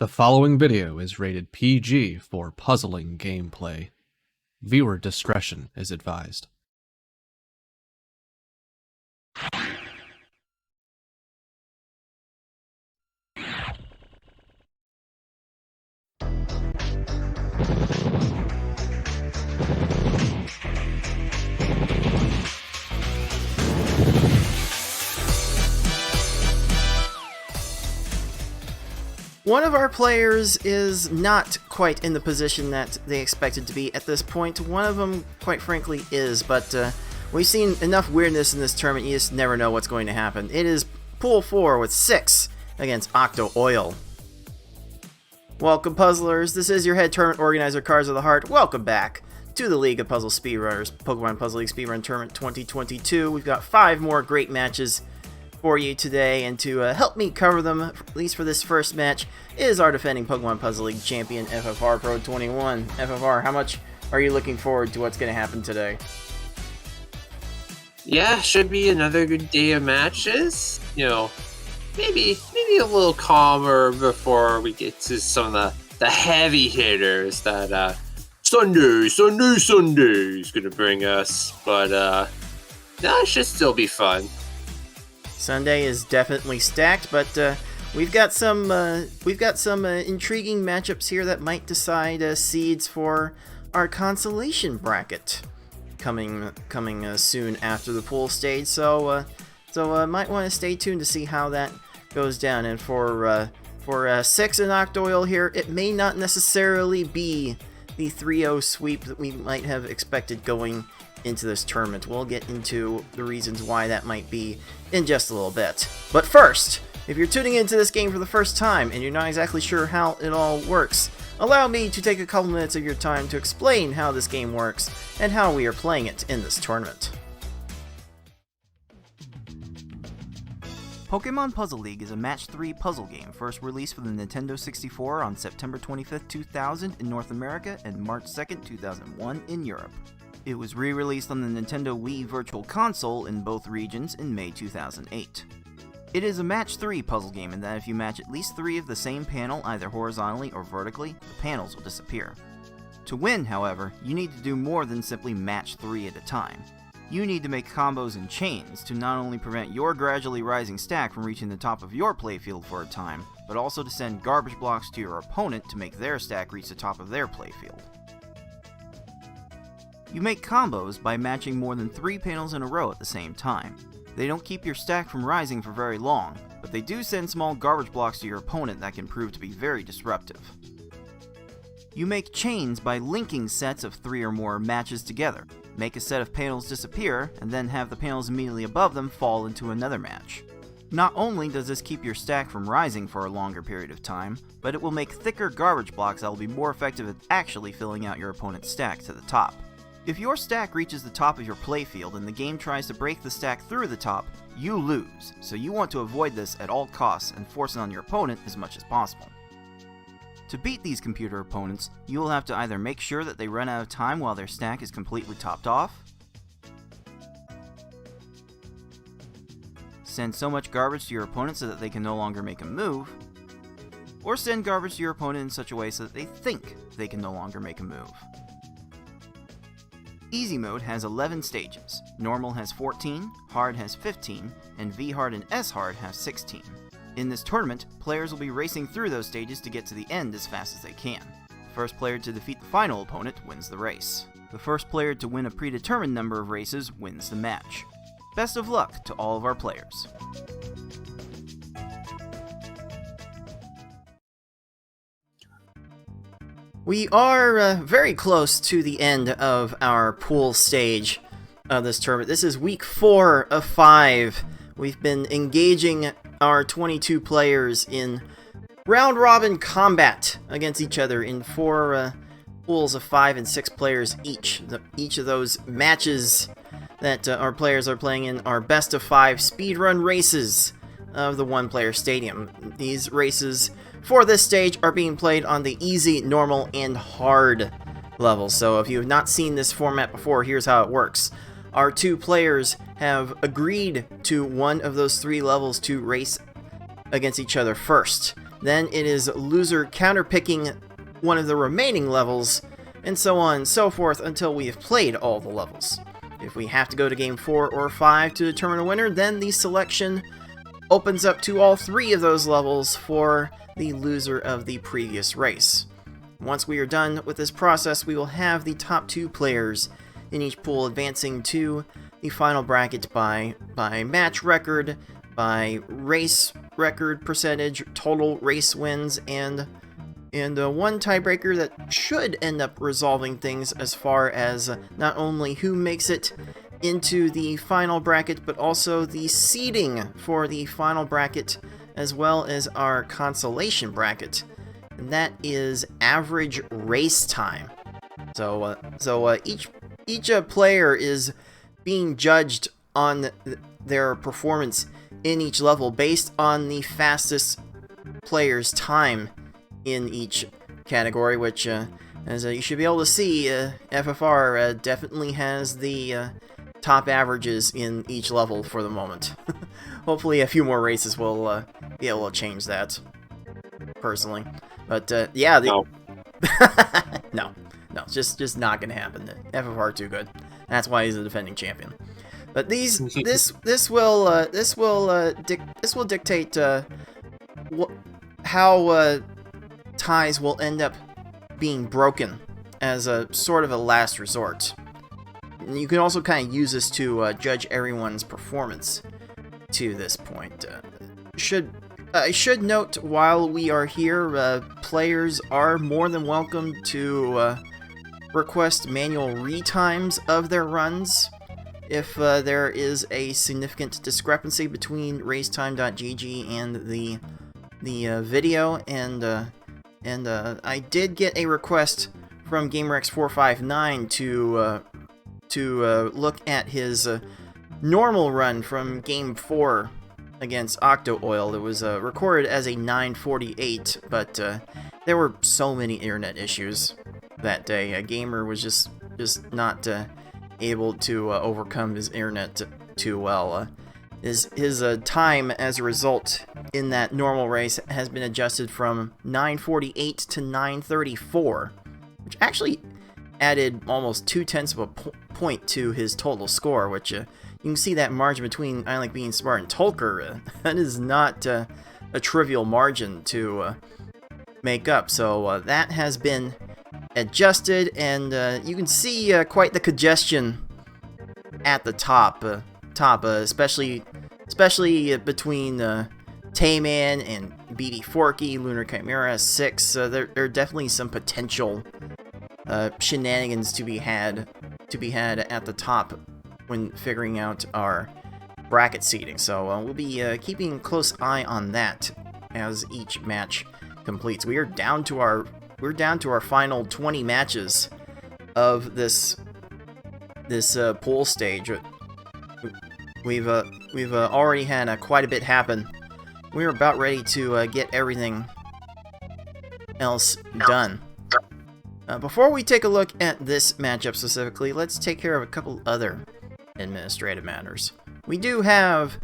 The following video is rated PG for puzzling gameplay. Viewer discretion is advised. One of our players is not quite in the position that they expected to be at this point. One of them, quite frankly, is, but we've seen enough weirdness in this tournament, you just never know what's going to happen. It is Pool 4 with 6 against Octo Oil. Welcome, puzzlers. This is your head tournament organizer, Cards of the Heart. Welcome back to the League of Puzzle Speedrunners, Pokemon Puzzle League Speedrun Tournament 2022. We've got 5 more great matches for you today, and to help me cover them, at least for this first match, is our defending Pokemon Puzzle League champion, FFR Pro 21. FFR, how much are you looking forward to what's going to happen today? Yeah, should be another good day of matches. You know, maybe a little calmer before we get to some of the heavy hitters that Sunday is gonna bring us. But no, it should still be fun. Sunday is definitely stacked, but we've got some intriguing matchups here that might decide seeds for our consolation bracket coming soon after the pool stage. So might want to stay tuned to see how that goes down. And for 6 in Octo Oil here, it may not necessarily be the 3-0 sweep that we might have expected going into this tournament. We'll get into the reasons why that might be in just a little bit. But first, if you're tuning into this game for the first time and you're not exactly sure how it all works, allow me to take a couple minutes of your time to explain how this game works and how we are playing it in this tournament. Pokemon Puzzle League is a Match 3 puzzle game first released for the Nintendo 64 on September 25th, 2000 in North America and March 2nd, 2001 in Europe. It was re-released on the Nintendo Wii Virtual Console in both regions in May 2008. It is a Match 3 puzzle game in that if you match at least 3 of the same panel either horizontally or vertically, the panels will disappear. To win, however, you need to do more than simply match 3 at a time. You need to make combos and chains to not only prevent your gradually rising stack from reaching the top of your playfield for a time, but also to send garbage blocks to your opponent to make their stack reach the top of their playfield. You make combos by matching more than 3 panels in a row at the same time. They don't keep your stack from rising for very long, but they do send small garbage blocks to your opponent that can prove to be very disruptive. You make chains by linking sets of 3 or more matches together. Make a set of panels disappear, and then have the panels immediately above them fall into another match. Not only does this keep your stack from rising for a longer period of time, but it will make thicker garbage blocks that will be more effective at actually filling out your opponent's stack to the top. If your stack reaches the top of your playfield and the game tries to break the stack through the top, you lose, so you want to avoid this at all costs and force it on your opponent as much as possible. To beat these computer opponents, you will have to either make sure that they run out of time while their stack is completely topped off, send so much garbage to your opponent so that they can no longer make a move, or send garbage to your opponent in such a way so that they think they can no longer make a move. Easy mode has 11 stages, normal has 14, hard has 15, and V-hard and S-hard have 16. In this tournament, players will be racing through those stages to get to the end as fast as they can. The first player to defeat the final opponent wins the race. The first player to win a predetermined number of races wins the match. Best of luck to all of our players. We are very close to the end of our pool stage of this tournament. This is week 4 of 5. We've been engaging our 22 players in round-robin combat against each other in 4 pools of 5 and 6 players each. Each of those matches that our players are playing in are best of 5 speedrun races of the one-player stadium. These races for this stage are being played on the easy, normal, and hard levels. So if you have not seen this format before, here's how it works. Our 2 players have agreed to one of those 3 levels to race against each other first. Then it is loser counterpicking one of the remaining levels, and so on and so forth until we have played all the levels. If we have to go to game 4 or 5 to determine a winner, then the selection opens up to all 3 of those levels for the loser of the previous race. Once we are done with this process, we will have the top 2 players in each pool advancing to the final bracket by match record, by race record percentage, total race wins, and one tiebreaker that should end up resolving things as far as not only who makes it into the final bracket, but also the seeding for the final bracket, as well as our consolation bracket, and that is average race time. So each player is being judged on their performance in each level based on the fastest player's time in each category, which, as you should be able to see, FFR definitely has the top averages in each level for the moment. Hopefully a few more races will be able to change that, personally. But, yeah, No. no, just not gonna happen. FFR too good. That's why he's a defending champion. But this will dictate how ties will end up being broken as a sort of a last resort. And you can also kind of use this to judge everyone's performance to this point. I should note, while we are here, players are more than welcome to request manual retimes of their runs if there is a significant discrepancy between racetime.gg and the video, and I did get a request from GamerX459 to look at his normal run from Game 4 against Octo Oil. It was recorded as a 9:48, but there were so many internet issues that day. A gamer was just not able to overcome his internet too well. His time as a result in that normal race has been adjusted from 9:48 to 9:34, which actually added almost 0.2 of a point to his total score, which you can see that margin between I Like Being Smart and Tolker. That is not a trivial margin to make up. So that has been adjusted, and you can see quite the congestion at the top, especially between Tayman and BD Forky, Lunar Chimera 6. There are definitely some potential shenanigans to be had at the top when figuring out our bracket seeding. So we'll be keeping a close eye on that as each match completes. We're down to our final 20 matches of this pool stage. We've already had quite a bit happen. We're about ready to get everything else done. Before we take a look at this matchup specifically, let's take care of a couple other administrative matters. We do have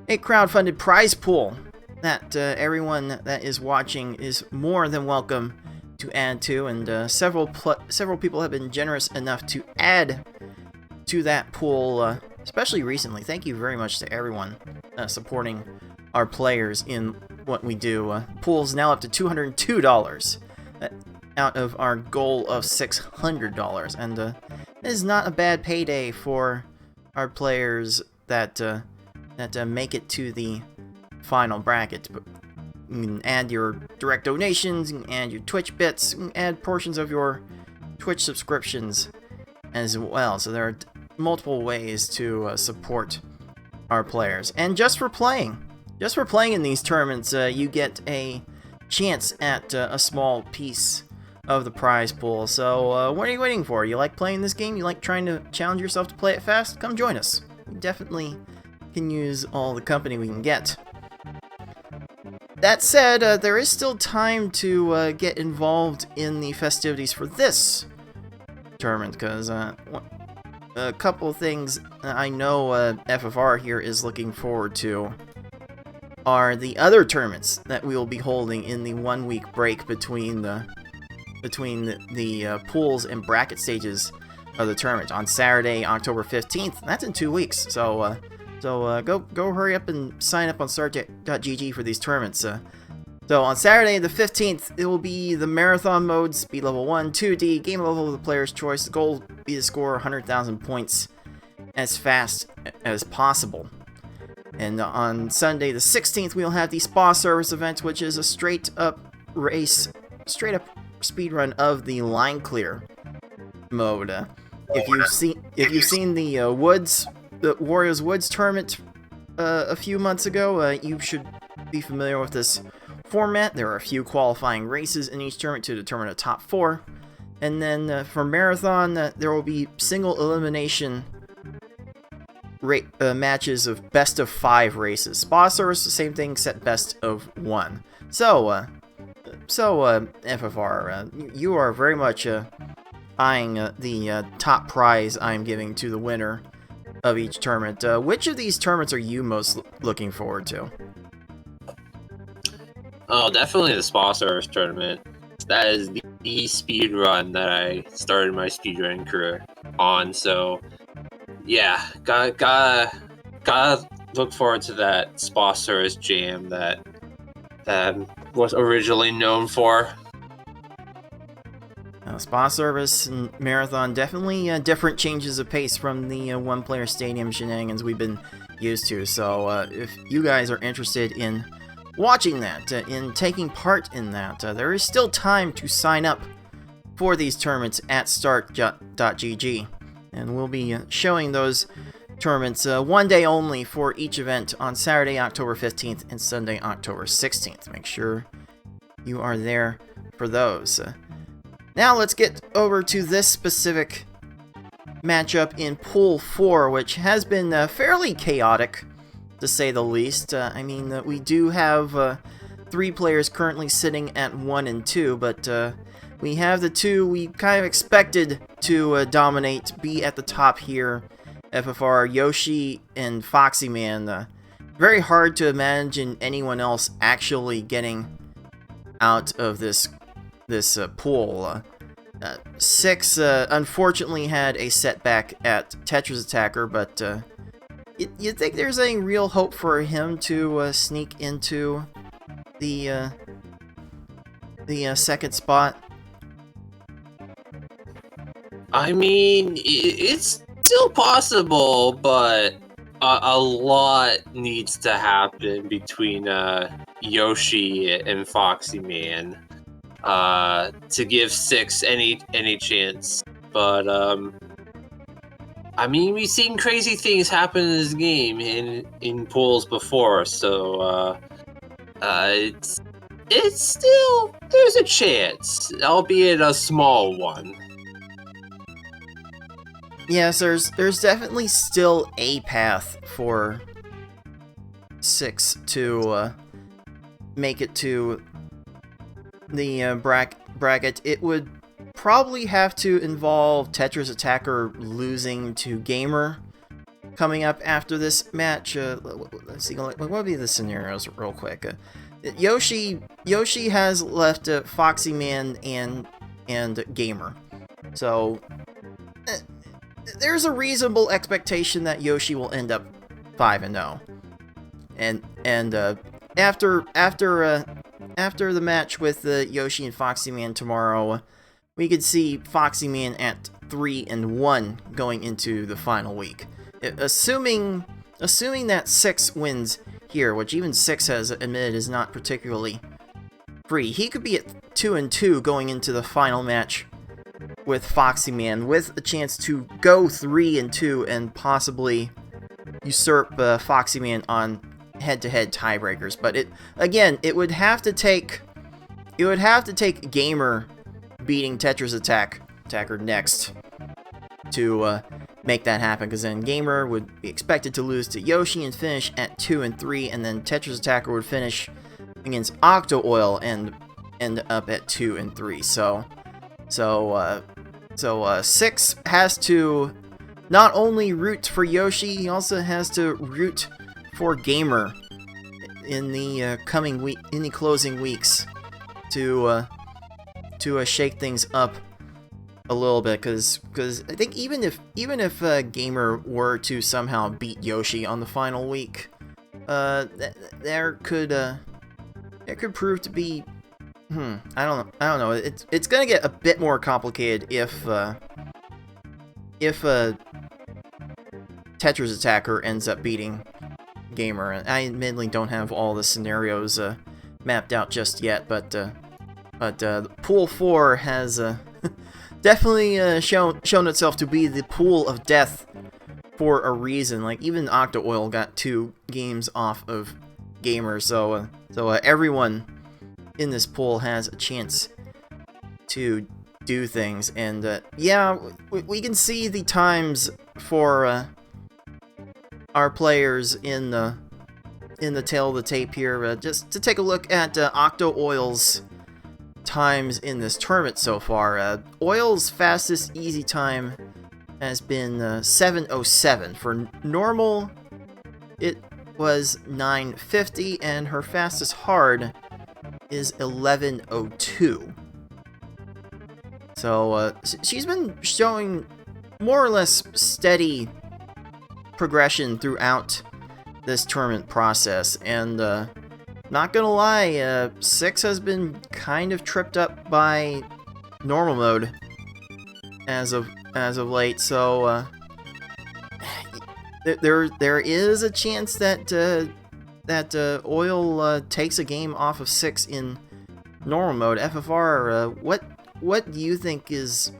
a crowdfunded prize pool that everyone that is watching is more than welcome to add to, and several people have been generous enough to add to that pool, especially recently. Thank you very much to everyone supporting our players in what we do. Pool's now up to $202 out of our goal of $600, and it is not a bad payday for our players that make it to the final bracket. But you can add your direct donations, you can add your Twitch bits, you can add portions of your Twitch subscriptions as well. So there are multiple ways to support our players. And just for playing in these tournaments, you get a chance at a small piece of the prize pool. So what are you waiting for? You like playing this game? You like trying to challenge yourself to play it fast? Come join us. We definitely can use all the company we can get. That said, there is still time to get involved in the festivities for this tournament, because a couple of things I know FFR here is looking forward to are the other tournaments that we will be holding in the 1 week break between the pools and bracket stages of the tournament. On Saturday, October 15th, that's in 2 weeks. So go hurry up and sign up on start.gg for these tournaments. So on Saturday the 15th, it will be the marathon mode, speed level 1, 2D, game level of the player's choice. The goal will be to score 100,000 points as fast as possible. And on Sunday the 16th, we'll have the spa service event, which is a straight up speedrun of the line clear mode. If you've seen the Wario's Woods tournament a few months ago, you should be familiar with this format. There are a few qualifying races in each tournament to determine a top 4. And then for Marathon, there will be single elimination matches of best of 5 races. Spa Service, the same thing, set best of 1. So FFR, you are very much eyeing the top prize I'm giving to the winner of each tournament. Which of these tournaments are you most looking forward to? Oh, definitely the Spa Service tournament. That is the speed run that I started my speedrunning career on. So, yeah, gotta look forward to that Spa Service jam that was originally known for. Spa Service and Marathon, definitely different changes of pace from the one-player stadium shenanigans we've been used to. So if you guys are interested in watching that, in taking part in that, there is still time to sign up for these tournaments at start.gg. And we'll be showing those tournaments one day only for each event on Saturday, October 15th and Sunday, October 16th. Make sure you are there for those. Now let's get over to this specific matchup in Pool 4, which has been fairly chaotic, to say the least. I mean, we do have 3 players currently sitting at 1 and 2, but we have the 2 we kind of expected to dominate, be at the top here. FFR, Yoshi, and Foxy Man. Very hard to imagine anyone else actually getting out of this pool. 6 unfortunately had a setback at Tetris Attacker, but you think there's any real hope for him to sneak into the second spot? I mean, it's still possible, but a lot needs to happen between Yoshi and Foxy Man to give 6 any chance. But I mean, we've seen crazy things happen in this game in pools before, so it's still, there's a chance, albeit a small one. Yes, there's definitely still a path for 6 to make it to the bracket. It would probably have to involve Tetris Attacker losing to Gamer coming up after this match. Let's see, what would be the scenarios real quick? Yoshi has left Foxy Man and Gamer, so there's a reasonable expectation that Yoshi will end up 5-0. And after the match with Yoshi and Foxy Man tomorrow, we could see Foxy Man at 3-1 going into the final week. Assuming that 6 wins here, which even 6 has admitted is not particularly free, he could be at 2-2 going into the final match with Foxy Man, with a chance to go 3-2 and possibly usurp Foxy Man on head-to-head tiebreakers. But it would have to take Gamer beating Tetris Attacker next to make that happen, because then Gamer would be expected to lose to Yoshi and finish at 2-3, and then Tetris Attacker would finish against Octo Oil and end up at 2-3. So 6 has to not only root for Yoshi, he also has to root for Gamer in the coming week, in the closing weeks, to shake things up a little bit, because I think even if Gamer were to somehow beat Yoshi on the final week, there could prove to be, I don't know. It's gonna get a bit more complicated if Tetris Attacker ends up beating Gamer. And I admittedly don't have all the scenarios mapped out just yet, but Pool 4 has definitely shown itself to be the pool of death for a reason. Like, even Octo Oil got 2 games off of Gamer, so everyone in this pool has a chance to do things. And yeah, we can see the times for our players in the tail of the tape here. Just to take a look at Octo Oil's times in this tournament so far. Oil's fastest easy time has been 7:07. For normal, it was 9:50, and her fastest hard is 11:02. So she's been showing more or less steady progression throughout this tournament process, and not gonna lie, 6 has been kind of tripped up by normal mode as of late. So there is a chance that Oil takes a game off of 6 in normal mode. FFR, what do you think is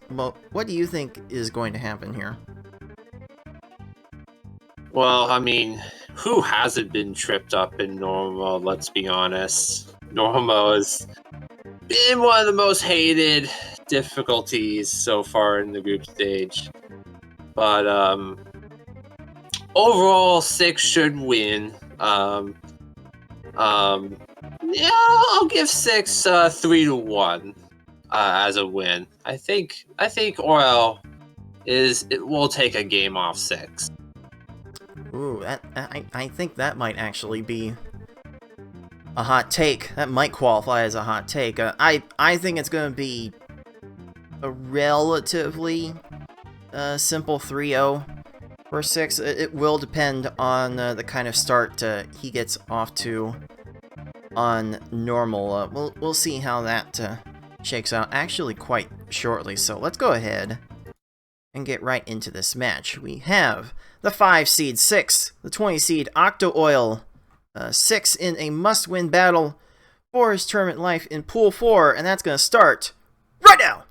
going to happen here? Well, I mean, who hasn't been tripped up in normal? Let's be honest. Normal has been one of the most hated difficulties so far in the group stage. But overall, 6 should win. Yeah, I'll give 6 3-1 as a win. I think Oil will take a game off 6. Ooh, I think that might actually be a hot take. That might qualify as a hot take. I think it's going to be a relatively simple 3-0 for 6. It will depend on the kind of start he gets off to on normal. We'll see how that shakes out actually quite shortly. So let's go ahead and get right into this match. We have the 5 seed 6, the 20 seed Octo Oil, 6 in a must-win battle for his tournament life in Pool 4, and that's going to start right now!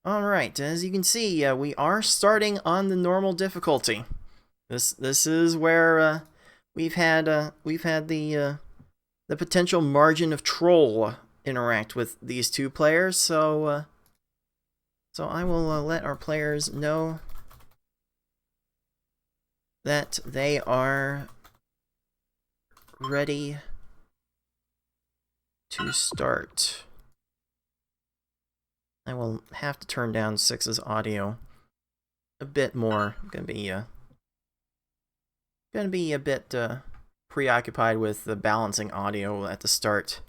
Alright, as you can see, we are starting on the normal difficulty. This is where we've had the potential margin of troll interact with these two players, so I will let our players know that they are ready to start. I will have to turn down 6's audio a bit more. I'm gonna be a bit preoccupied with the balancing audio at the start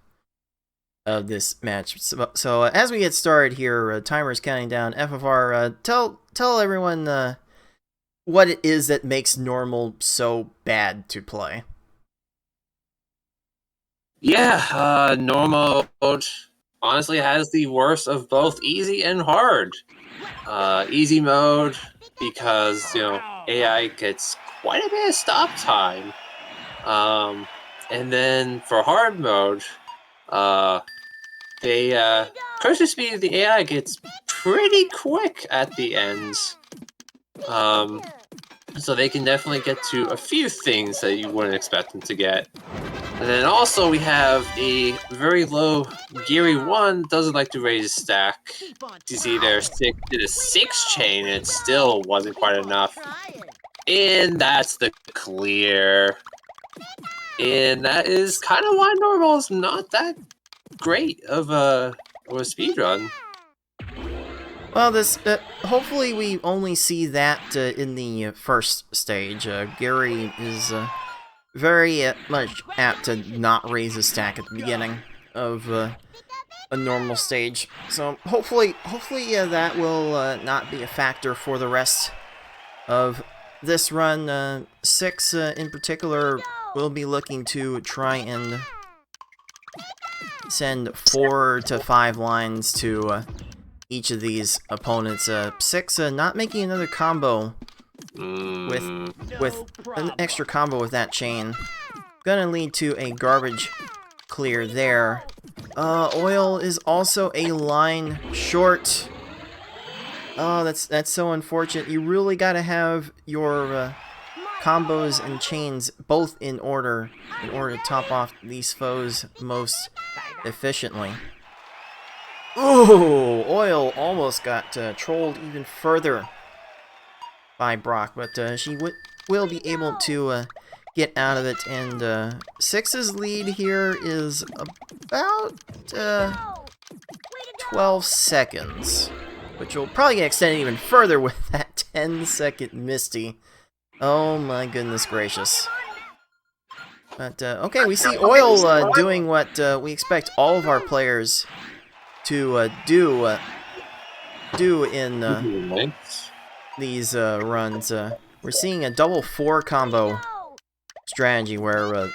of this match. So as we get started here, timer is counting down. FFR, tell everyone what it is that makes normal so bad to play. Yeah, normal mode honestly has the worst of both easy and hard. Easy mode because, you know, AI gets quite a bit of stop time. And then for hard mode, cursor speed of the AI gets pretty quick at the ends. So they can definitely get to a few things that you wouldn't expect them to get. And then also we have a very low Geary 1, doesn't like to raise his stack. You see there, did a 6 chain, and it still wasn't quite enough. And that's the clear. And that is kind of why normal is not that great of a speedrun. Well, this hopefully we only see that in the first stage. Gary is very much apt to not raise his stack at the beginning of a normal stage. So hopefully that will not be a factor for the rest of this run. 6 in particular will be looking to try and send 4 to 5 lines to each of these opponents. 6 not making another combo with an extra combo with that chain. Gonna lead to a garbage clear there. Oil is also a line short. Oh, that's so unfortunate. You really gotta have your combos and chains both in order to top off these foes most efficiently. Ooh, Oil almost got trolled even further by Brock, but she will be able to get out of it, and 6's lead here is about 12 seconds, which will probably get extended even further with that 10-second Misty. Oh my goodness gracious. But, okay, we see Oil doing what we expect all of our players to do in these runs. We're seeing a double 4 combo strategy where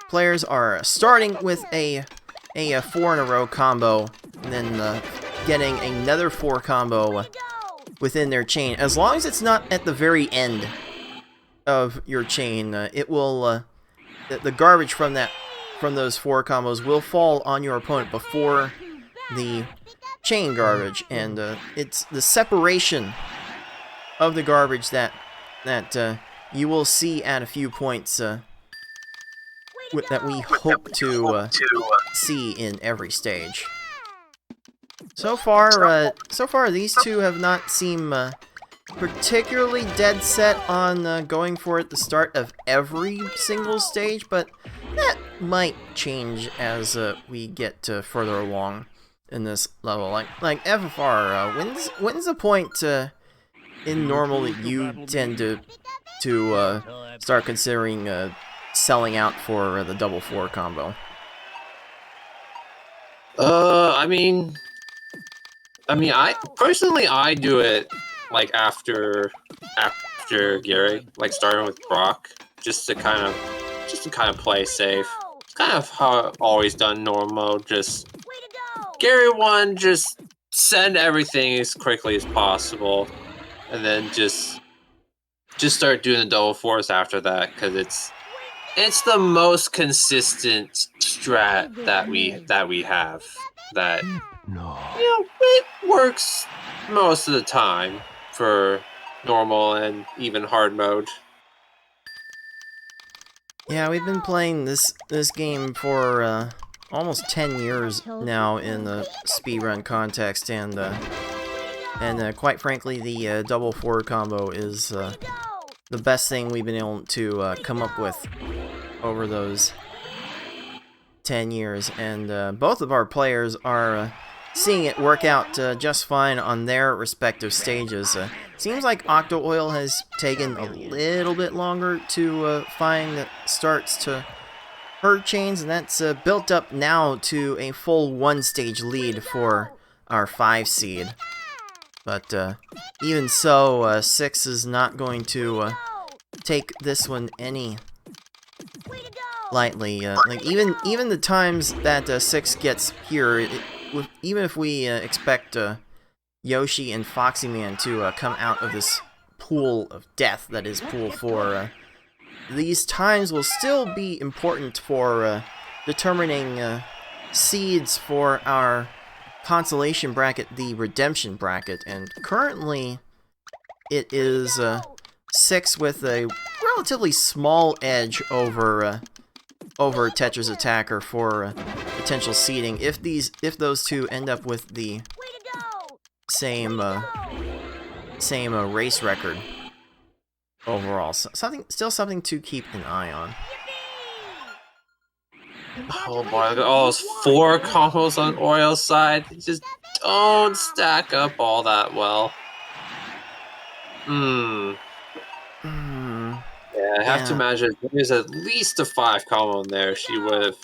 players are starting with a 4 in a row combo and then getting another 4 combo within their chain. As long as it's not at the very end of your chain, it will the garbage from those 4 combos will fall on your opponent before the chain garbage, and it's the separation of the garbage that you will see at a few points that we hope to see in every stage. So far, these two have not seemed particularly dead set on going for it at the start of every single stage, but that might change as we get further along in this level. Like FFR, when's the point in normal that you tend to start considering selling out for the double 4 combo? I personally do it like after Gary, like starting with Brock, just to kind of play safe. It's kind of how I've always done normal. Just Gary 1, just send everything as quickly as possible, and then just start doing the double 4s after that, because it's the most consistent strat that we have. That it works most of the time for normal and even hard mode. Yeah, we've been playing this game for almost 10 years now in the speedrun context, and quite frankly, the double 4 combo is the best thing we've been able to come up with over those 10 years, and both of our players are seeing it work out just fine on their respective stages. Seems like Octo Oil has taken a little bit longer to find the starts to her chains, and that's built up now to a full 1-stage lead for our 5 seed. But even so, 6 is not going to take this one any lightly. Like even the times that 6 gets here, even if we expect Yoshi and Foxy Man to come out of this pool of death that is Pool 4, these times will still be important for determining seeds for our consolation bracket, the redemption bracket, and currently it is 6 with a relatively small edge over Tetra's attacker for potential seeding if those two end up with the same race record overall. So still something to keep an eye on. Oh boy, look at all those 4 combos on Oil's side. Just don't stack up all that well. Hmm. Yeah, I have to imagine if there's at least a 5 combo in there, she would have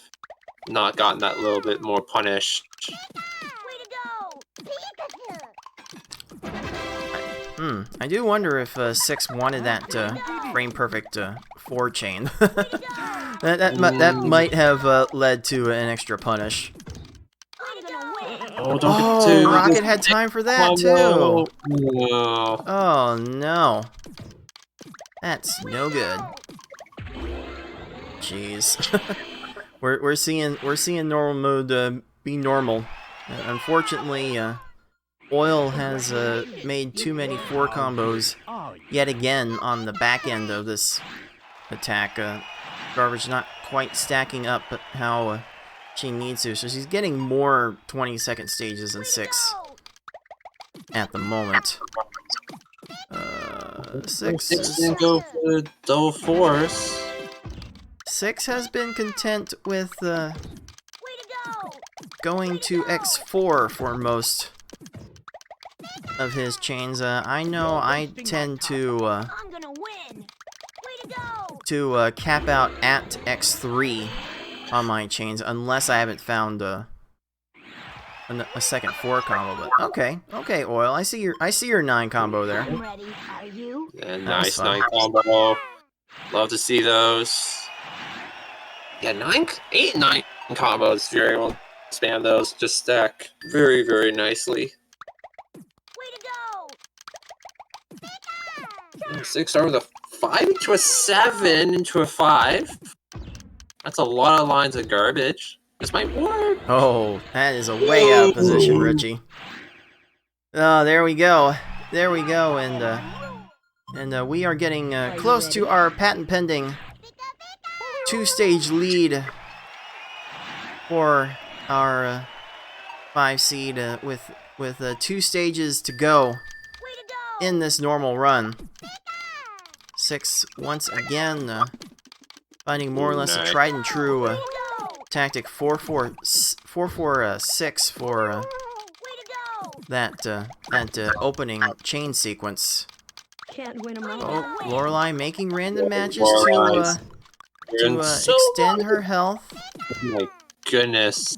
not gotten that little bit more punished. I do wonder if 6 wanted that frame perfect 4 chain. that might have led to an extra punish. Oh, don't get too Rocket had time for that too. No. Oh no, that's no good. Jeez, we're seeing normal mode be normal. Unfortunately, Oil has made too many 4 combos yet again on the back end of this attack. Garbage not quite stacking up how she needs to, so she's getting more 20-second stages than 6 at the moment. 6 is go for double force. 6 has been content with going to X4 for most of his chains. I know I tend to cap out at X3 on my chains unless I haven't found a second 4 combo. But okay, Oil. I see your 9 combo there. Yeah, nice 9 combo. Love to see those. Yeah, 8, 9 combos. If you're able to spam those, just stack very, very nicely. 6 start with a 5 into a 7 into a 5. That's a lot of lines of garbage. This might work. Oh, that is a way out of position, Richie. Oh, there we go. There we go, and we are getting close to our patent pending 2-stage lead for our 5 seed with 2 stages to go in this normal run. 6 once again finding more or less a tried and true tactic. 4-4-6 for that opening chain sequence. Oh, Lorelei making random matches to extend her health. Oh my goodness.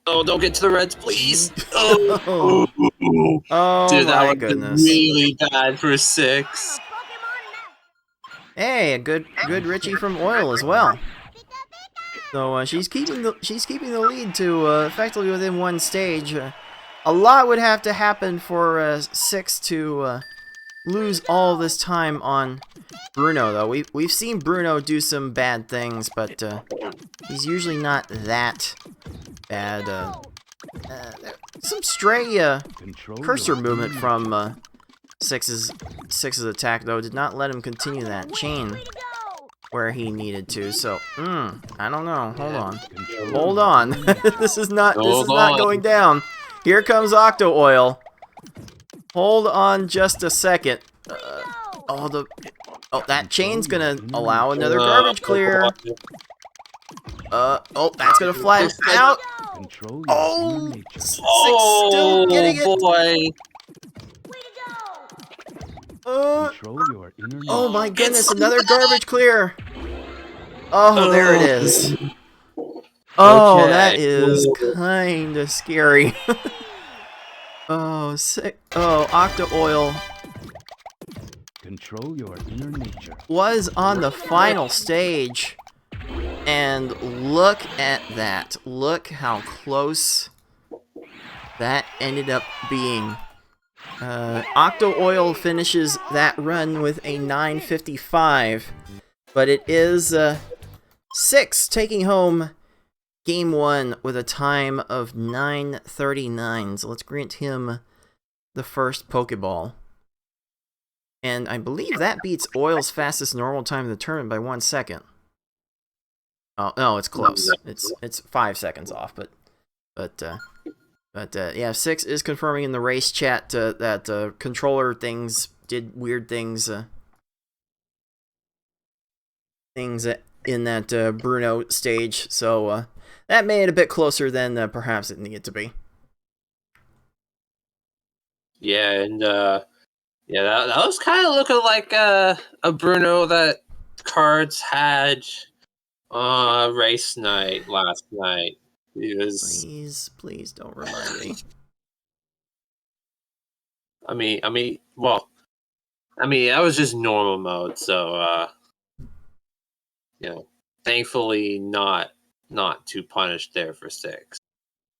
Oh, don't get to the reds, please. Oh, oh dude, that my was goodness. really bad for 6. Hey, a good Richie from Oil as well. So she's keeping the lead to effectively within 1 stage. A lot would have to happen for 6 to lose all this time on Bruno, though. We've seen Bruno do some bad things, but he's usually not that bad. Some stray cursor movement from 6's attack, though, did not let him continue that chain where he needed to. So, I don't know. Hold on. this is not going down. Here comes Octo Oil. Hold on just a second. That chain's gonna allow another garbage clear. That's gonna fly out. Oh, 6 still getting it. Boy. Oh my goodness, another garbage clear. Oh, there it is. Oh, that is kind of scary. Oh, Octo Oil Control your inner nature. was on the final stage. And look at that. Look how close that ended up being. Octo Oil finishes that run with a 9:55. But it is 6 taking home Game 1 with a time of 9:39. So let's grant him the first Pokeball. And I believe that beats Oil's fastest normal time in the tournament by 1 second. Oh no, it's close. It's 5 seconds off, but yeah, 6 is confirming in the race chat that controller things did weird things in that Bruno stage. So that made it a bit closer than perhaps it needed to be. Yeah, and yeah, that was kind of looking like a Bruno that Cards had race night last night. He was, Please don't remind me. that was just normal mode, so thankfully not too punished there for 6.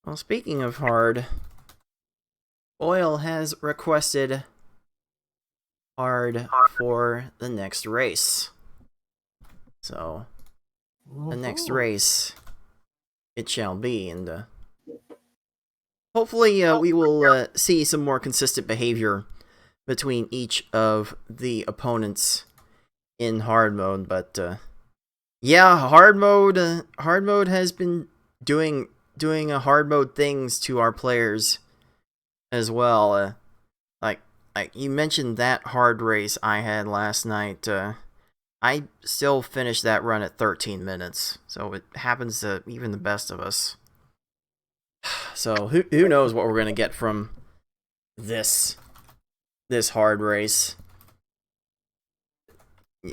Well, speaking of hard, Oil has requested hard for the next race. So, the next race, it shall be, and hopefully we will see some more consistent behavior between each of the opponents in hard mode. But yeah, hard mode has been doing a hard mode things to our players as well. Like you mentioned that hard race I had last night. I still finished that run at 13 minutes, so it happens to even the best of us. So who knows what we're gonna get from this hard race?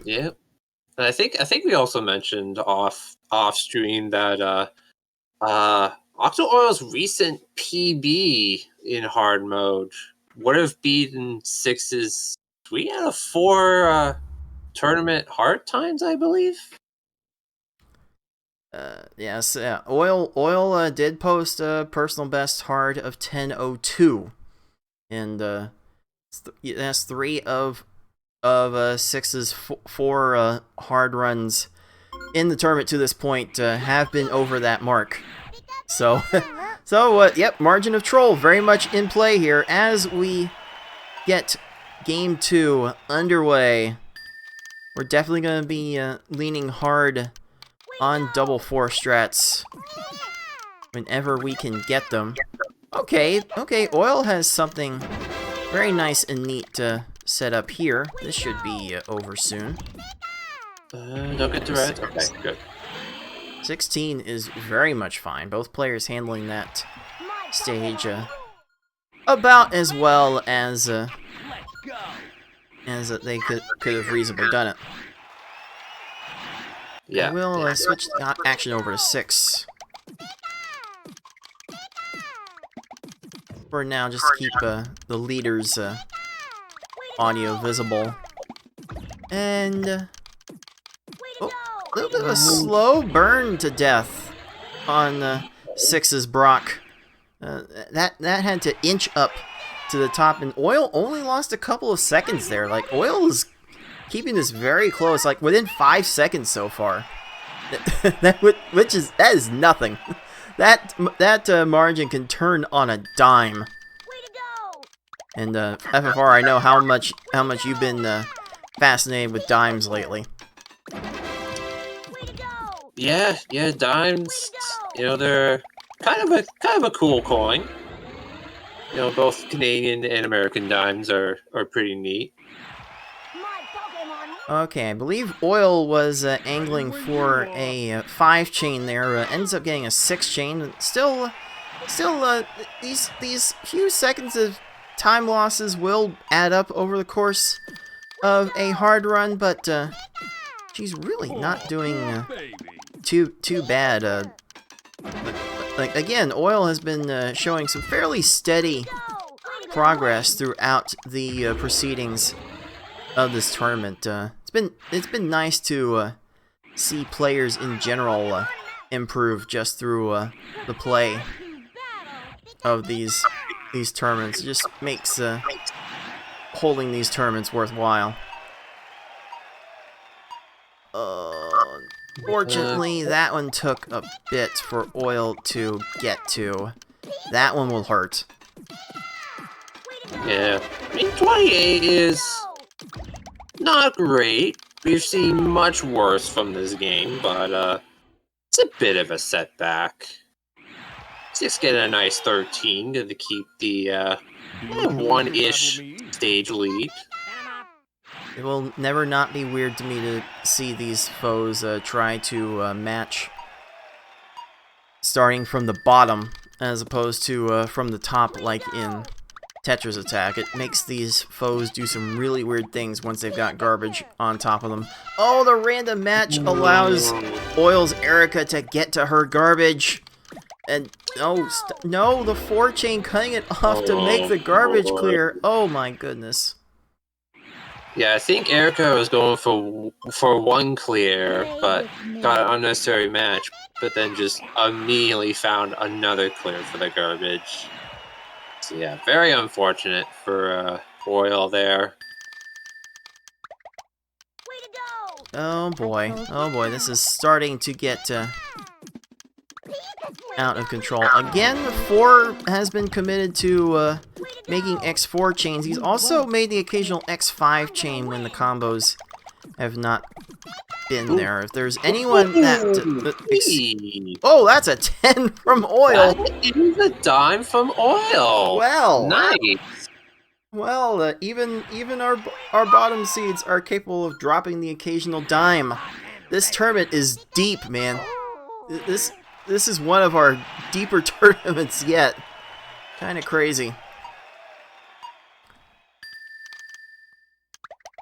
Yeah, and I think we also mentioned off stream that Octo Oil's recent PB in hard mode would have beaten 6's 3 out of 4 tournament hard times, I believe. Yes, Oil did post a personal best hard of 10:02, and that's 3 of 6's 4 hard runs in the tournament to this point have been over that mark. So, yep, margin of troll very much in play here as we get game 2 underway. We're definitely going to be leaning hard on double 4 strats whenever we can get them. Okay, Oil has something very nice and neat to set up here. This should be over soon. Don't get to red. Okay, good. 16 is very much fine. Both players handling that stage about as well as they could have reasonably done it. Yeah. We'll switch the action over to 6. For now, just to keep the leader's audio visible. And oh, a little bit of a slow burn to death on 6's Brock. That had to inch up to the top, and Oil only lost a couple of seconds there. Like, Oil is keeping this very close, like within 5 seconds so far. that is nothing. That margin can turn on a dime. And FFR, I know how much you've been fascinated with dimes lately. Yeah, dimes. They're kind of a cool coin. Both Canadian and American dimes are pretty neat. Okay, I believe Oil was angling for a 5 chain there. Ends up getting a 6 chain. Still, these few seconds of time losses will add up over the course of a hard run, but she's really not doing too bad. Like again, Oil has been showing some fairly steady progress throughout the proceedings of this tournament. It's been nice to see players in general improve just through the play of these tournaments. It just makes holding these tournaments worthwhile. Fortunately, that one took a bit for Oil to get to. That one will hurt. Yeah, 28 is not great. We've seen much worse from this game, but it's a bit of a setback. 6 getting a nice 13 to keep the 1-ish stage lead. It will never not be weird to me to see these foes try to match starting from the bottom as opposed to from the top, like in Tetra's attack. It makes these foes do some really weird things once they've got garbage on top of them. Oh, the random match allows Oil's Erica to get to her garbage. And no, the 4 chain cutting it off to make the garbage clear. Oh my goodness. Yeah, I think Erica was going for 1 clear, but got an unnecessary match, but then just immediately found another clear for the garbage. So yeah, very unfortunate for Oil there. Oh boy, this is starting to get out of control. Again, 4 has been committed to making X4 chains. He's also made the occasional X5 chain when the combos have not been there. If there's anyone that... oh, that's a 10 from Oil! That is a dime from Oil! Well... nice! Well, even our bottom seeds are capable of dropping the occasional dime. This tournament is deep, man. This is one of our deeper tournaments yet. Kinda crazy.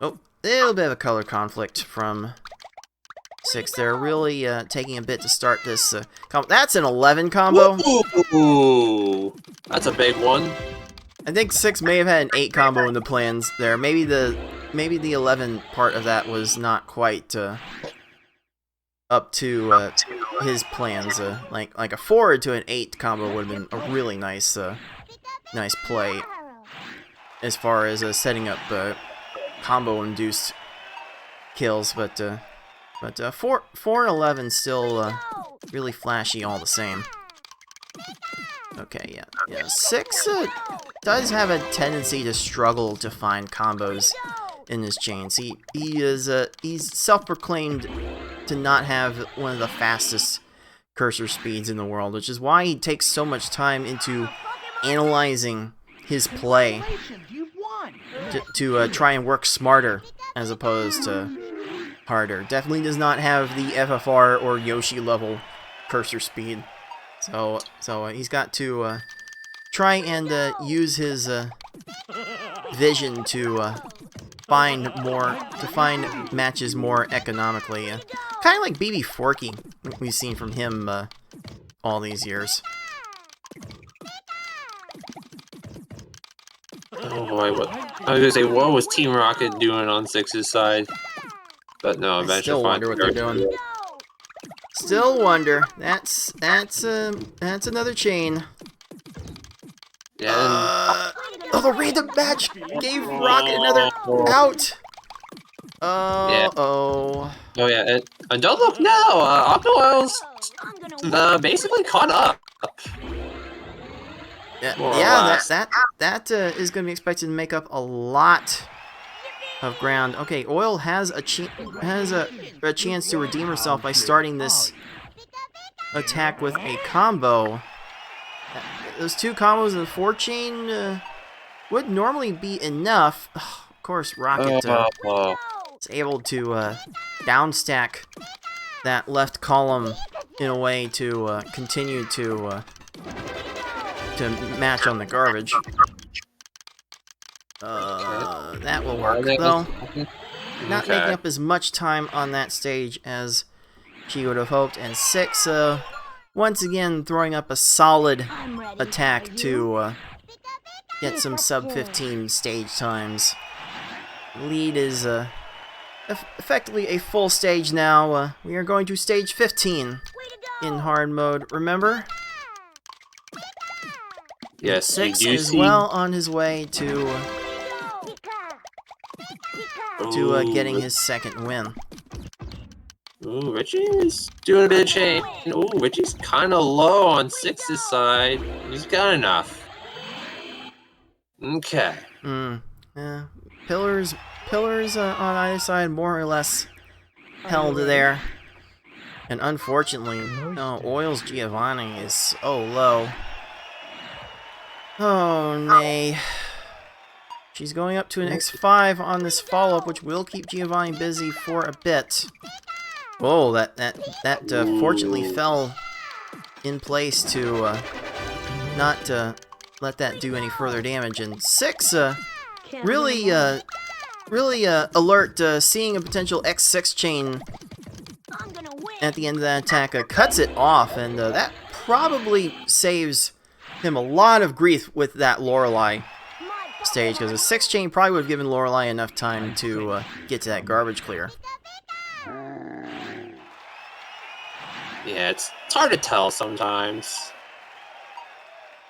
Oh, a little bit of a color conflict from 6 there. Really taking a bit to start this combo. That's an 11 combo. Ooh, that's a big one. I think 6 may have had an 8 combo in the plans there. Maybe the 11 part of that was not quite up to his plans. Like a 4 to an 8 combo would have been a really nice play as far as setting up combo induced kills. But 4 and 11 still really flashy all the same. Okay, yeah. 6 does have a tendency to struggle to find combos in his chains. He's self-proclaimed to not have one of the fastest cursor speeds in the world, which is why he takes so much time into analyzing his play to try and work smarter as opposed to harder. Definitely does not have the FFR or Yoshi level cursor speed. So he's got to try and use his vision to find matches more economically. Kind of like BB Forky we've seen from him all these years. Oh boy, I was gonna say, what was Team Rocket doing on 6's side? But no, eventually. Still wonder what they're doing. Still wonder. That's another chain. Yeah. Oh, the random match gave Rocket another out. Oh yeah, and don't look now. Octowell's basically caught up. Yeah, that is going to be expected to make up a lot of ground. Okay, Oil has a chance to redeem herself by starting this attack with a combo. Those 2 combos in the 4 chain would normally be enough. Of course, Rocket is able to downstack that left column in a way to continue to match on the garbage. That will work, though. Not making up as much time on that stage as she would have hoped. And 6, once again, throwing up a solid attack to get some sub-15 stage times. Lead is effectively a full stage now. We are going to stage 15 in hard mode, remember? Yes, 6 is well on his way to getting his second win. Ooh, Richie's doing a bit of chain. Ooh, Richie's kind of low on 6's side. He's got enough. Okay. Yeah. Pillars on either side more or less held there. And unfortunately, Oil's Giovanni is so low. Oh, nay. She's going up to an X5 on this follow-up, which will keep Giovanni busy for a bit. Oh, that fortunately fell in place to not let that do any further damage. And 6 really alert, seeing a potential X6 chain at the end of that attack, cuts it off, and that probably saves him a lot of grief with that Lorelei stage, because a 6 chain probably would have given Lorelei enough time to get to that garbage clear. Yeah, it's hard to tell sometimes.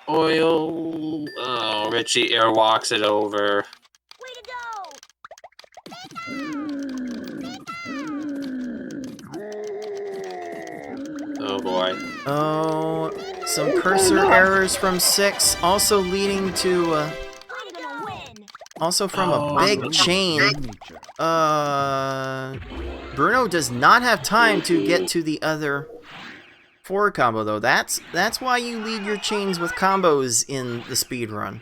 Oil. Oh, Richie airwalks it over. Oh boy. Oh, some cursor errors from 6, also leading to also from a big chain. Bruno does not have time to get to the other forward combo, though. That's why you lead your chains with combos in the speedrun.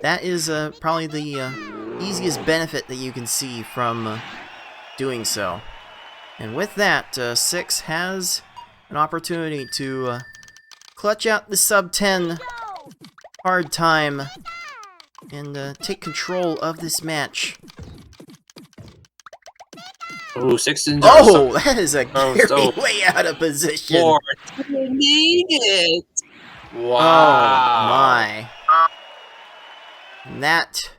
That is probably the easiest benefit that you can see from doing so. And with that, 6 has an opportunity to clutch out the sub-10 hard time and take control of this match. Oh, 6 and oh, that is a Gary way out of position. Need it. Wow. Oh my. And that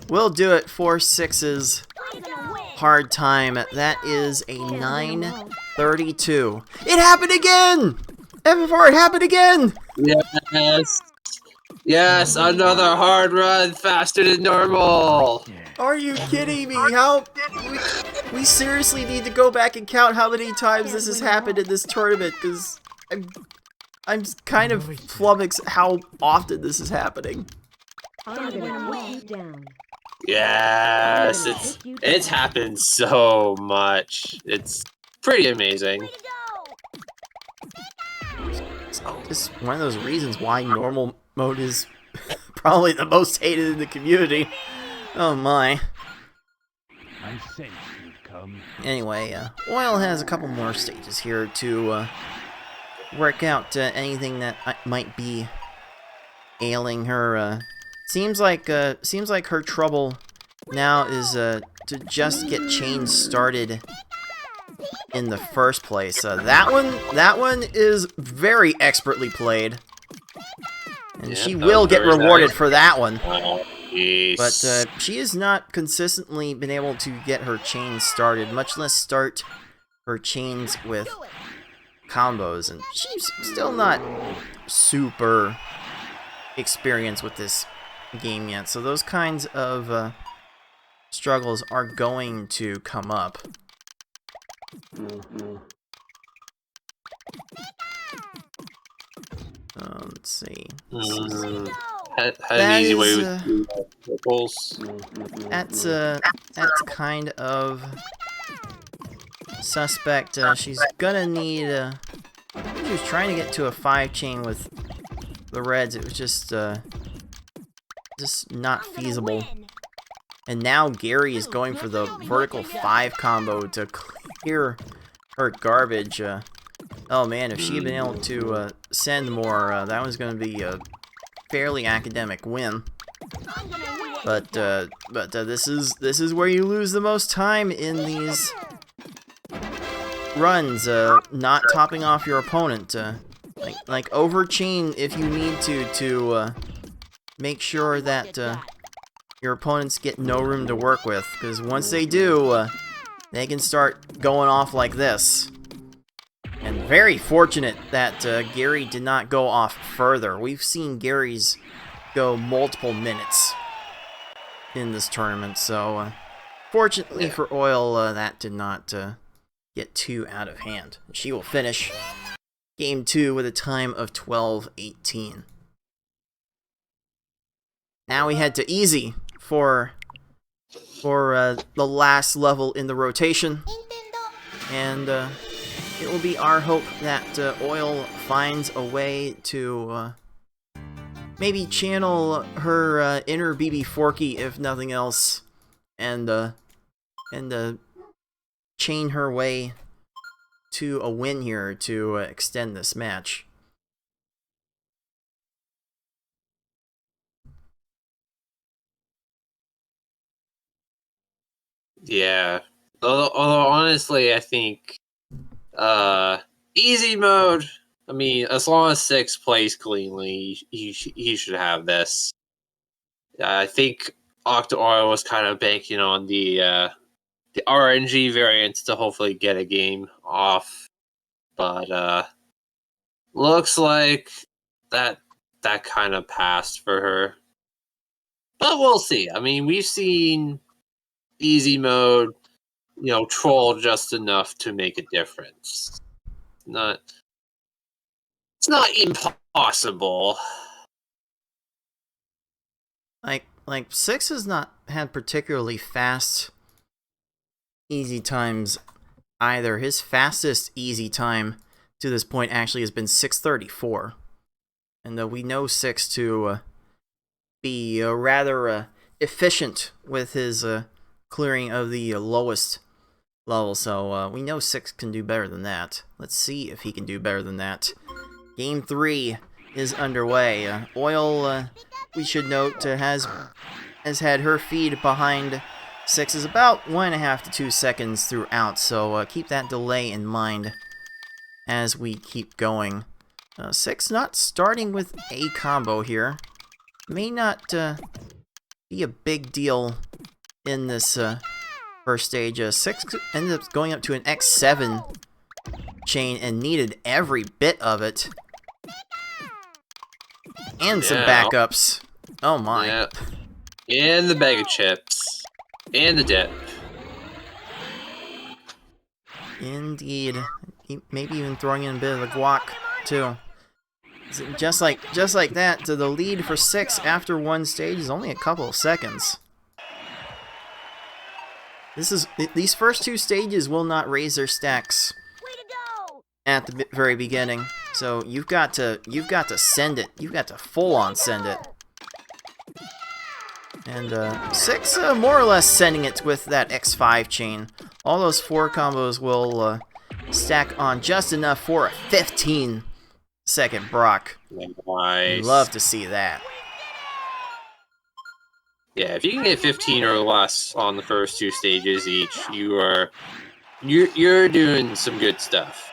will do it for 6's hard time. That is a 9:32. It happened again! F4, it happened again! Yes. Yes, another hard run faster than normal. Are you kidding me? How... We seriously need to go back and count how many times this has happened in this tournament, because I'm kind of flummoxed how often this is happening. Yes, it's happened so much. It's pretty amazing. It's just one of those reasons why normal mode is probably the most hated in the community. Oh my. Anyway, Oil has a couple more stages here to work out anything that might be ailing her. Seems like her trouble now is to just get chains started in the first place. That one is very expertly played, and yeah, she will get rewarded for that one. But she has not consistently been able to get her chains started, much less start her chains with combos, and she's still not super experienced with this game yet, so those kinds of struggles are going to come up. Let's see. Had an easy way with goals. That's kind of suspect. She's gonna need. She was trying to get to a 5 chain with the Reds. It was just not feasible. And now Gary is going for the vertical 5 combo to clear her garbage. Oh man, if she had been able to send more, that was going to be a fairly academic win. But this is where you lose the most time in these runs. Not topping off your opponent. Like overchain if you need to make sure that your opponents get no room to work with, because once they do, they can start going off like this. And very fortunate that Gary did not go off further. We've seen Gary's go multiple minutes in this tournament, so fortunately for Oil, that did not get too out of hand. She will finish Game 2 with a time of 12:18. Now we head to easy for the last level in the rotation, and it will be our hope that Oil finds a way to maybe channel her inner BB Forky, if nothing else, and chain her way to a win here to extend this match. Yeah. Although honestly, I think easy mode. I mean, as long as 6 plays cleanly, he should have this. I think Octo Oil was kind of banking on the RNG variants to hopefully get a game off, but looks like that kind of passed for her. But we'll see. I mean, we've seen easy mode, troll just enough to make a difference. It's not impossible. Like 6 has not had particularly fast easy times either. His fastest easy time to this point actually has been 6:34. And we know 6 to be rather efficient with his clearing of the lowest level, so we know 6 can do better than that. Let's see if he can do better than that. Game 3 is underway. Oil, we should note, has had her feed behind 6 is about 1.5 to 2 seconds throughout, so keep that delay in mind as we keep going. 6 not starting with a combo here. May not be a big deal in this first stage. 6 ended up going up to an X7 chain and needed every bit of it. And some backups. Oh my. Yeah. And the bag of chips. And the dip. Indeed. Maybe even throwing in a bit of the guac, too. Just like that, the lead for 6 after one stage is only a couple of seconds. These first 2 stages will not raise their stacks at the very beginning. So you've got to send it. You've got to full on send it. And 6 more or less sending it with that X5 chain. All those 4 combos will stack on just enough for a 15-second Brock. Nice. Love to see that. Yeah, if you can get 15 or less on the first 2 stages each, you're doing some good stuff.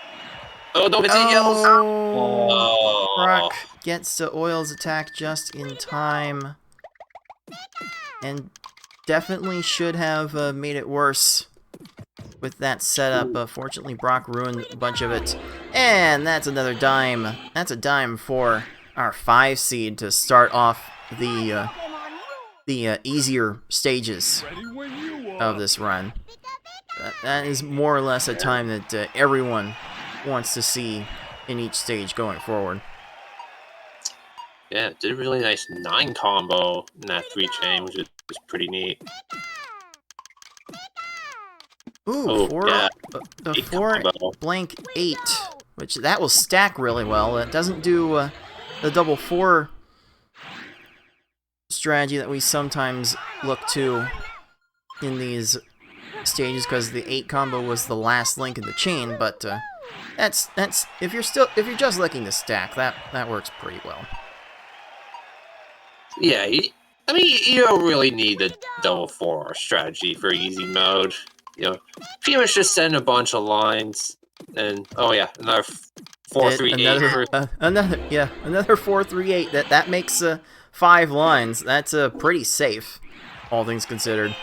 Oh, don't get the yells! Oh. Brock gets to Oil's attack just in time. And definitely should have made it worse with that setup. Fortunately, Brock ruined a bunch of it. And that's another dime. That's a dime for our 5 seed to start off the easier stages of this run. That is more or less a time that everyone wants to see in each stage going forward. Yeah, did a really nice 9 combo in that 3 chain, which was pretty neat. Ooh, 4 blank 8, which that will stack really well. It doesn't do the double 4 strategy that we sometimes look to in these stages, because the 8 combo was the last link in the chain. But that's if you're just looking to stack, that works pretty well. Yeah, I mean, you don't really need the double 4 strategy for easy mode. Pretty much just send a bunch of lines, and another 4-3-8. Another 4-3-8. That makes 5 lines. That's pretty safe, all things considered.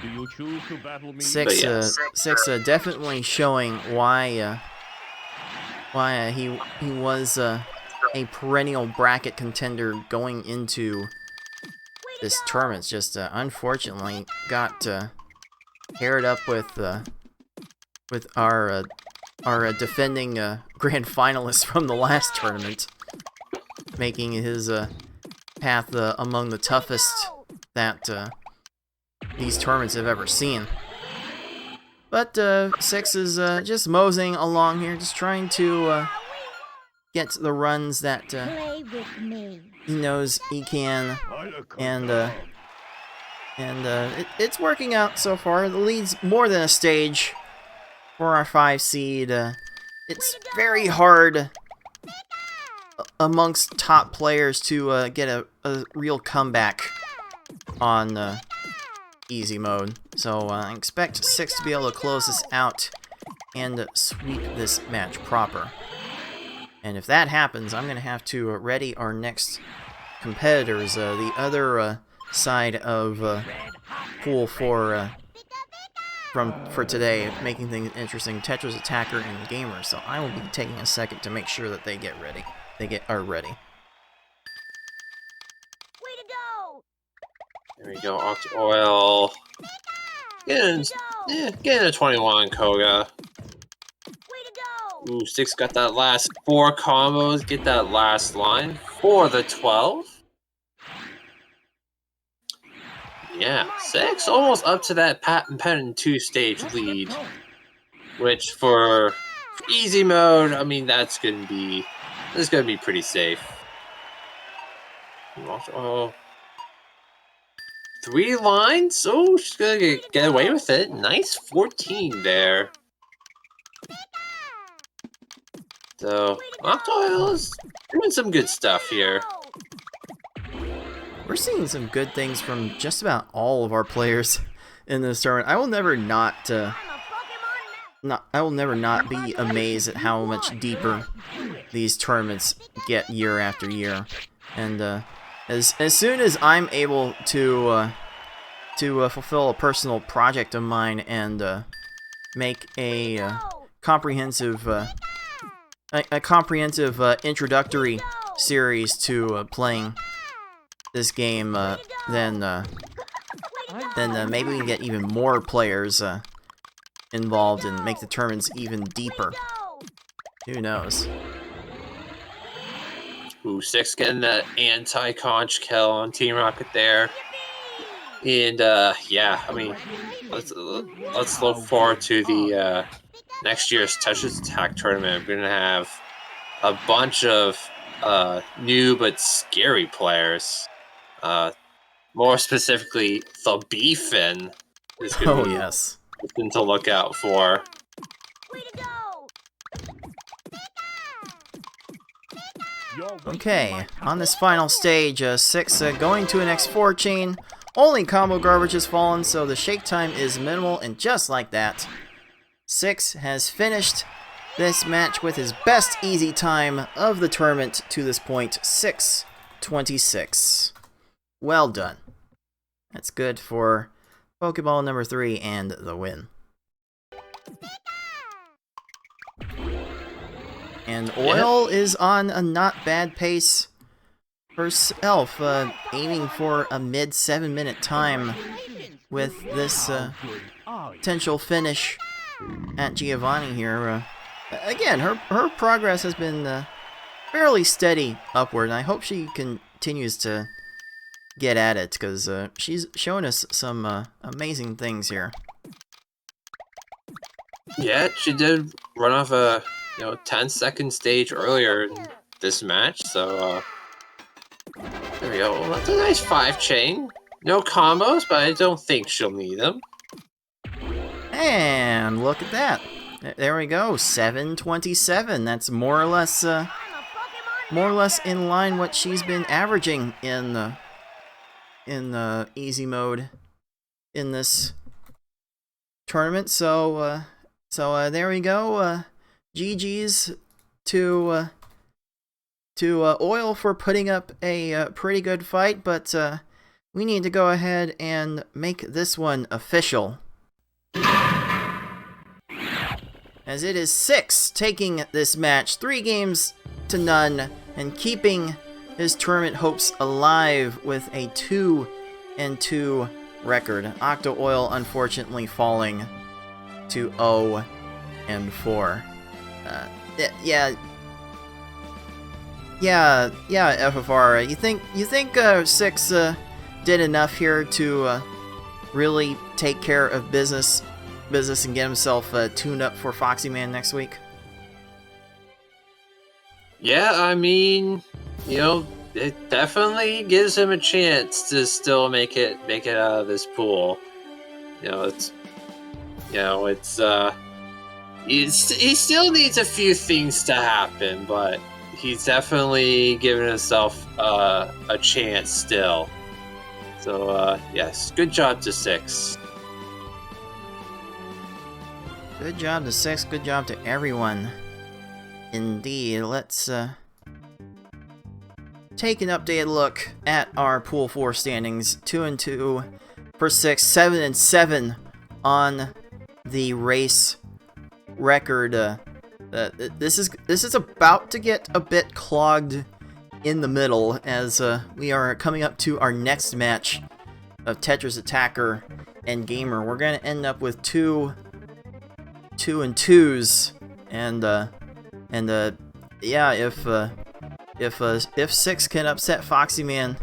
Do you choose to battle me? 6 definitely showing why he was a perennial bracket contender going into this tournament. Just unfortunately got paired up with our defending grand finalist from the last tournament, making his path among the toughest that these tournaments have ever seen. But 6 is just moseying along here, just trying to get the runs that he knows he can, and it's working out so far. The lead's more than a stage for our 5 seed. It's very hard amongst top players to get a real comeback on easy mode. So I expect 6 to be able to close this out and sweep this match proper. And if that happens, I'm going to have to ready our next competitors, the other side of pool for today, making things interesting, Tetris Attacker and Gamer. So I will be taking a second to make sure that they get ready. Are ready. There we go, Octo Oil. Getting a 21 Koga. Ooh, 6 got that last 4 combos. Get that last line for the 12. Yeah, 6 almost up to that patent pen 2-stage lead. Which for easy mode, I mean that's gonna be pretty safe. Oh. 3 lines? Oh, she's gonna get away with it. Nice 14 there. So, Octo is doing some good stuff here. We're seeing some good things from just about all of our players in this tournament. I will never not be amazed at how much deeper these tournaments get year after year. And as soon as I'm able to fulfill a personal project of mine and make a comprehensive introductory series to playing this game, then maybe we can get even more players involved and make the tournaments even deeper. Who knows? Ooh, 6 getting that anti-conch kill on Team Rocket there. And yeah, I mean, let's look forward to the next year's Tetris Attack tournament. We're gonna have a bunch of new but scary players. More specifically, the Beefin is gonna be something to look out for. Okay, on this final stage, 6 going to an X4 chain. Only combo garbage has fallen, so the shake time is minimal, and just like that, 6 has finished this match with his best easy time of the tournament to this point, 6:26. Well done. That's good for Pokeball number 3 and the win. And Oil is on a not bad pace herself, aiming for a mid 7-minute time with this potential finish at Giovanni here. Again, her progress has been fairly steady upward, and I hope she continues to get at it, because she's shown us some amazing things here. Yeah, she did run off a 10-second stage earlier in this match, so there we go. Well, that's a nice 5 chain. No combos, but I don't think she'll need them. And look at that. There we go, 7:27. That's more or less in line what she's been averaging in the easy mode in this tournament. So there we go. GG's to Oil for putting up a pretty good fight, but we need to go ahead and make this one official, as it is 6 taking this match 3-0 and keeping his tournament hopes alive with a 2-2 record. Octo Oil unfortunately falling to 0-4. Yeah, FFR. You think 6 did enough here to really take care of business and get himself tuned up for Foxy Man next week? Yeah, I mean, it definitely gives him a chance to still make it out of this pool. He still needs a few things to happen, but he's definitely given himself a chance still. So yes, good job to 6. Good job to 6, good job to everyone. Indeed, let's take an updated look at our Pool 4 standings. 2-2 for 6, 7-7 on the race record. This is about to get a bit clogged in the middle as we are coming up to our next match of Tetris Attacker and Gamer. We're gonna end up with 2-2s, and yeah, if 6 can upset Foxy Man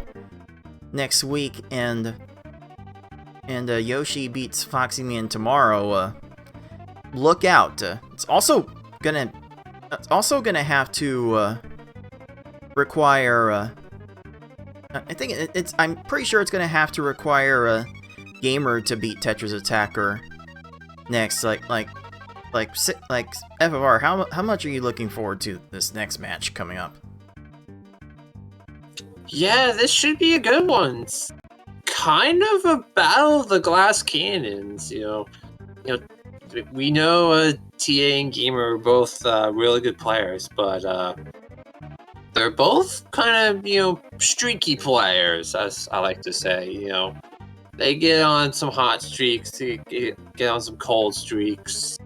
next week and Yoshi beats Foxy Man tomorrow, look out. It's also gonna have to require. I'm pretty sure it's gonna have to require a Gamer to beat Tetris Attacker next. Like FFR. How much are you looking forward to this next match coming up? Yeah, this should be a good one. It's kind of a battle of the glass cannons. We know TA and Gamer are both really good players, but they're both kind of streaky players, as I like to say. They get on some hot streaks, they get on some cold streaks.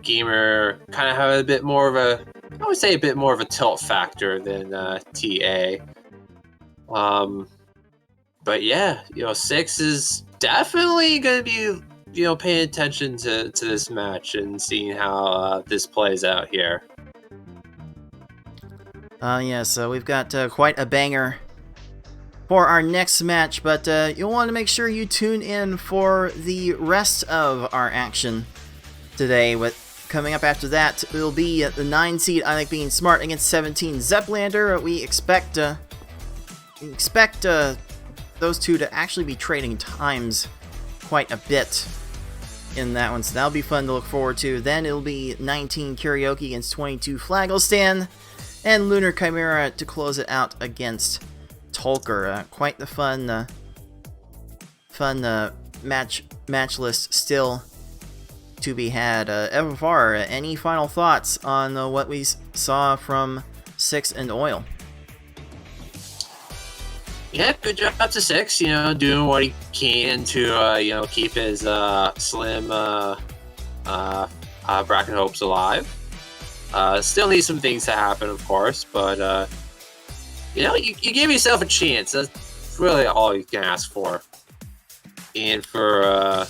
Gamer kind of have a bit more of a tilt factor than TA. But yeah, 6 is definitely going to be, paying attention to this match and seeing how this plays out here. Yeah, so we've got quite a banger for our next match, but you'll want to make sure you tune in for the rest of our action today. Coming up after that, it'll be the 9 seed I Like Being Smart against 17 Zeplander. We expect those two to actually be trading times quite a bit in that one, so that'll be fun to look forward to. Then it'll be 19 Karaoke against 22 Flagglestan, and Lunar Chimera to close it out against Tolker. Quite the fun match list still to be had. FFR, any final thoughts on what we saw from 6 and Oil? Yeah, good job to 6. Doing what he can to keep his slim bracket hopes alive. Still need some things to happen, of course, but you give yourself a chance. That's really all you can ask for. And for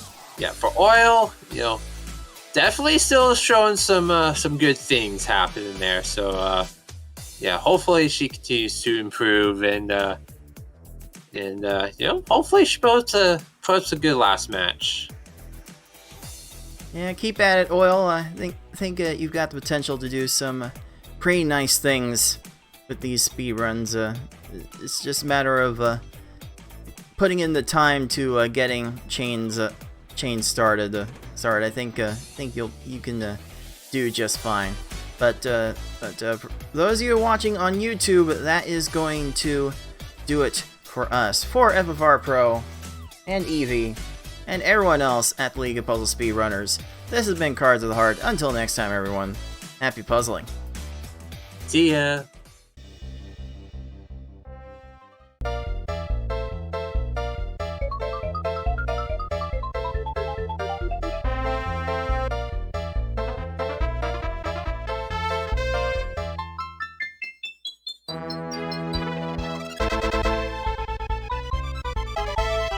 Oil, definitely still showing some good things happening there. So hopefully she continues to improve, and hopefully she puts up a good last match. Yeah, keep at it, Oil. I think you've got the potential to do some pretty nice things with these speedruns. It's just a matter of putting in the time to getting chains started. I think you can do just fine. But for those of you watching on YouTube, that is going to do it for us. For FFR Pro and Eevee and everyone else at the League of Puzzle Speedrunners, this has been Cards of the Heart. Until next time, everyone, happy puzzling. See ya!